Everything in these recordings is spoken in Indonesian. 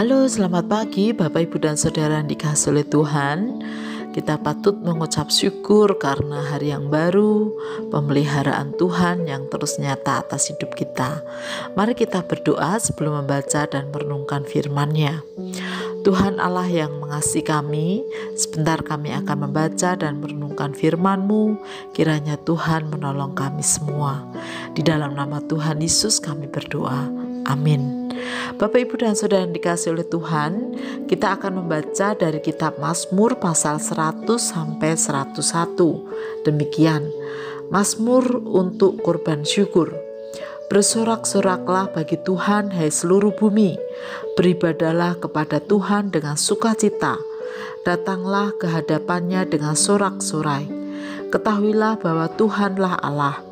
Halo, selamat pagi Bapak Ibu dan Saudara yang dikasihi oleh Tuhan. Kita patut mengucap syukur karena hari yang baru, pemeliharaan Tuhan yang terus nyata atas hidup kita. Mari kita berdoa sebelum membaca dan merenungkan firman-Nya. Tuhan Allah yang mengasihi kami, sebentar kami akan membaca dan merenungkan firman-Mu. Kiranya Tuhan menolong kami semua. Di dalam nama Tuhan Yesus kami berdoa. Amin. Bapak, Ibu, dan Saudara yang dikasihi oleh Tuhan, kita akan membaca dari kitab Mazmur pasal 100 sampai 101. Demikian, Mazmur untuk korban syukur. Bersorak-soraklah bagi Tuhan, hai seluruh bumi. Beribadahlah kepada Tuhan dengan sukacita. Datanglah ke hadapannya dengan sorak-sorai. Ketahuilah bahwa Tuhanlah Allah.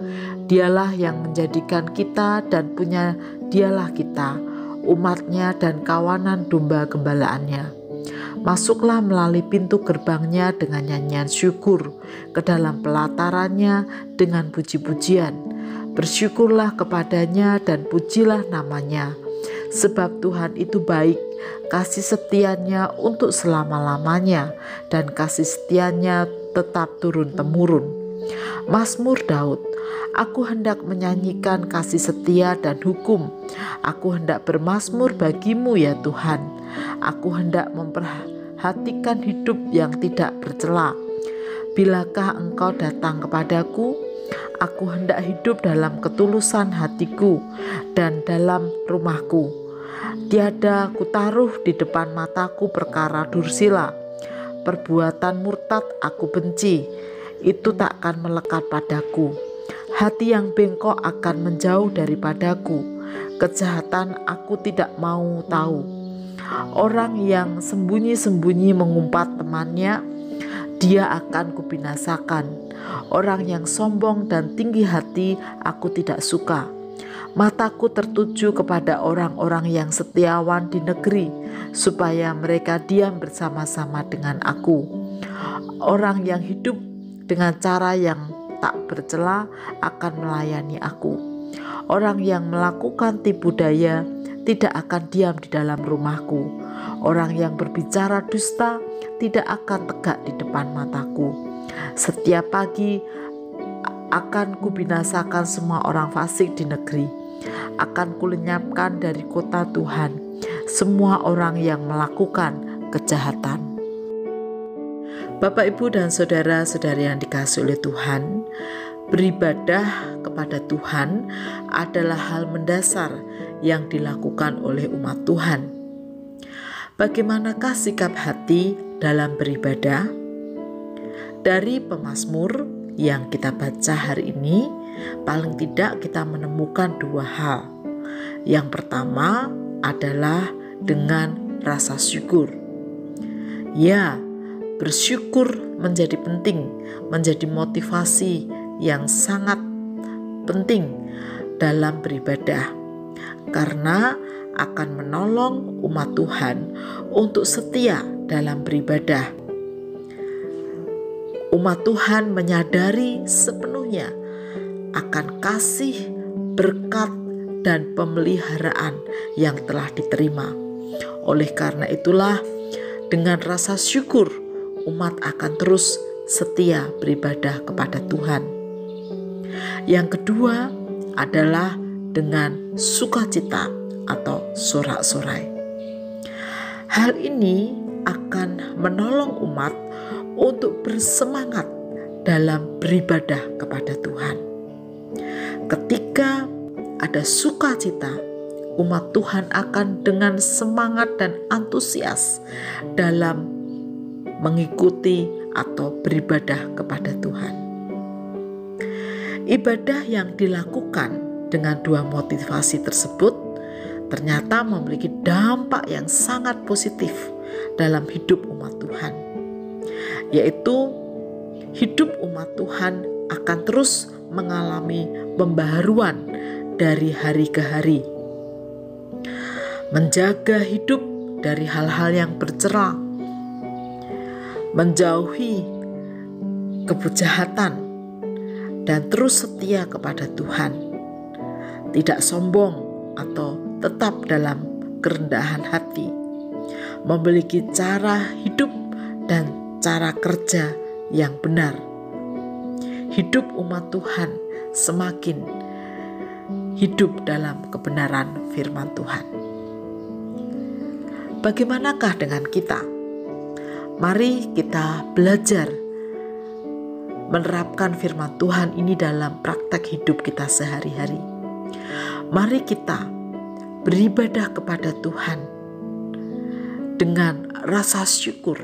Dialah yang menjadikan kita dan punya dialah kita, umatnya dan kawanan domba gembalaannya. Masuklah melalui pintu gerbangnya dengan nyanyian syukur, ke dalam pelatarannya dengan puji-pujian. Bersyukurlah kepadanya dan pujilah namanya. Sebab Tuhan itu baik, kasih setianya untuk selama-lamanya, dan kasih setianya tetap turun-temurun. Mazmur Daud. Aku hendak menyanyikan kasih setia dan hukum. Aku hendak bermazmur bagimu ya Tuhan. Aku hendak memperhatikan hidup yang tidak bercela. Bilakah engkau datang kepadaku? Aku hendak hidup dalam ketulusan hatiku dan dalam rumahku. Tiada kutaruh di depan mataku perkara dursila. Perbuatan murtad aku benci. Itu tak akan melekat padaku. Hati yang bengkok akan menjauh daripadaku. Kejahatan aku tidak mau tahu. Orang yang sembunyi-sembunyi mengumpat temannya, dia akan kubinasakan. Orang yang sombong dan tinggi hati aku tidak suka. Mataku tertuju kepada orang-orang yang setiawan di negeri, supaya mereka diam bersama-sama dengan aku. Orang yang hidup dengan cara yang tak bercela akan melayani aku. Orang yang melakukan tipu daya tidak akan diam di dalam rumahku. Orang yang berbicara dusta tidak akan tegak di depan mataku. Setiap pagi akan kubinasakan semua orang fasik di negeri. Akan kulenyapkan dari kota Tuhan semua orang yang melakukan kejahatan. Bapak, Ibu, dan saudara-saudari yang dikasihi oleh Tuhan, beribadah kepada Tuhan adalah hal mendasar yang dilakukan oleh umat Tuhan. Bagaimanakah sikap hati dalam beribadah? Dari pemazmur yang kita baca hari ini, paling tidak kita menemukan dua hal. Yang pertama adalah dengan rasa syukur. Ya, bersyukur menjadi penting, menjadi motivasi yang sangat penting dalam beribadah, karena akan menolong umat Tuhan untuk setia dalam beribadah. Umat Tuhan menyadari sepenuhnya akan kasih, berkat, dan pemeliharaan yang telah diterima. Oleh karena itulah, dengan rasa syukur, umat akan terus setia beribadah kepada Tuhan. Yang kedua adalah dengan sukacita atau sorak-sorai. Hal ini akan menolong umat untuk bersemangat dalam beribadah kepada Tuhan. Ketika ada sukacita, umat Tuhan akan dengan semangat dan antusias dalam mengikuti atau beribadah kepada Tuhan. Ibadah yang dilakukan dengan dua motivasi tersebut ternyata memiliki dampak yang sangat positif dalam hidup umat Tuhan, yaitu hidup umat Tuhan akan terus mengalami pembaharuan dari hari ke hari, menjaga hidup dari hal-hal yang bercela, menjauhi kejahatan, dan terus setia kepada Tuhan, tidak sombong atau tetap dalam kerendahan hati. memiliki cara hidup dan cara kerja yang benar. Hidup umat Tuhan semakin hidup dalam kebenaran firman Tuhan. Bagaimanakah dengan kita? Mari kita belajar menerapkan firman Tuhan ini dalam praktek hidup kita sehari-hari. Mari kita beribadah kepada Tuhan dengan rasa syukur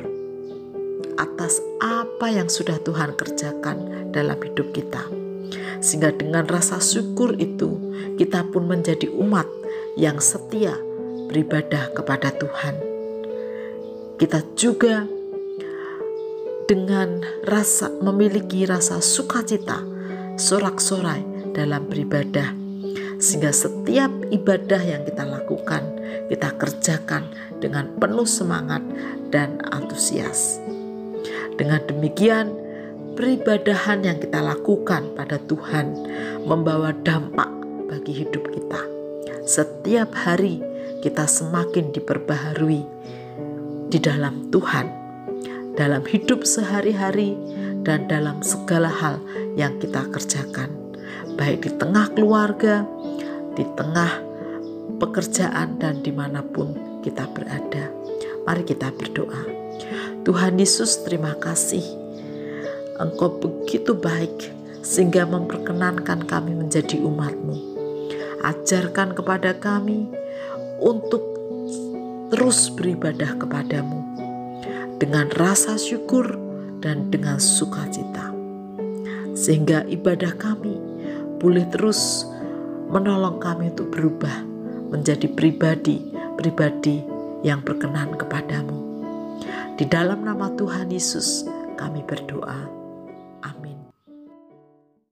atas apa yang sudah Tuhan kerjakan dalam hidup kita. Sehingga dengan rasa syukur itu kita pun menjadi umat yang setia beribadah kepada Tuhan. Kita juga dengan memiliki rasa sukacita, sorak-sorai dalam beribadah, sehingga setiap ibadah yang kita lakukan, kita kerjakan dengan penuh semangat dan antusias. Dengan demikian, peribadahan yang kita lakukan pada Tuhan membawa dampak bagi hidup kita. Setiap hari kita semakin diperbaharui di dalam Tuhan, dalam hidup sehari-hari dan dalam segala hal yang kita kerjakan, baik di tengah keluarga, di tengah pekerjaan, dan dimanapun kita berada. Mari kita berdoa. Tuhan Yesus, terima kasih. Engkau begitu baik sehingga memperkenankan kami menjadi umat-Mu. Ajarkan kepada kami untuk terus beribadah kepadamu dengan rasa syukur dan dengan sukacita, sehingga ibadah kami boleh terus menolong kami untuk berubah menjadi pribadi yang berkenan kepadamu. Di dalam nama Tuhan Yesus kami berdoa. Amin.